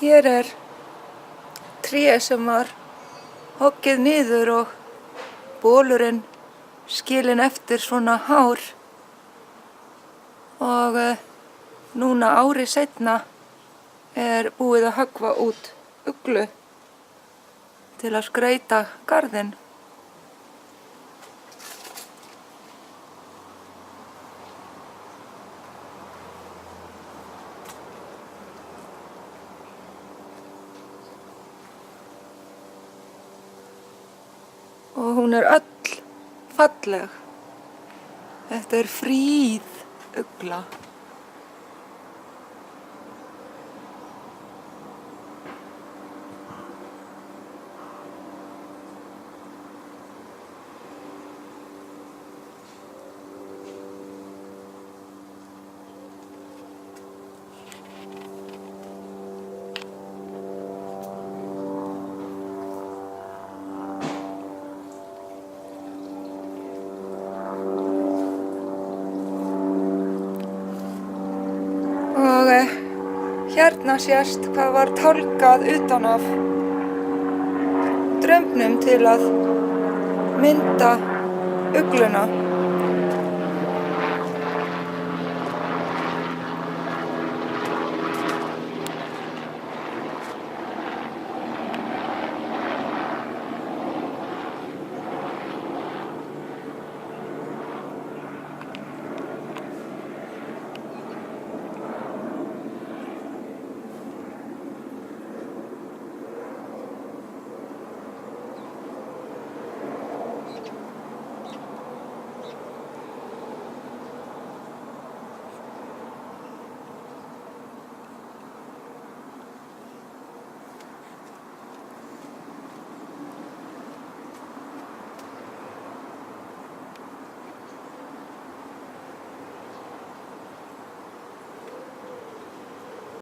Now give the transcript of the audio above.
Hér tré sem var hoggið niður og bolurinn skilinn eftir svona hár. Og núna ári seinna búið að höggva út uglu til að skreyta garðinn. Og hún öll falleg. Þetta fríð ugla. Og hérna sést hvað var tálgað utan af drömbnum til að mynda ugluna.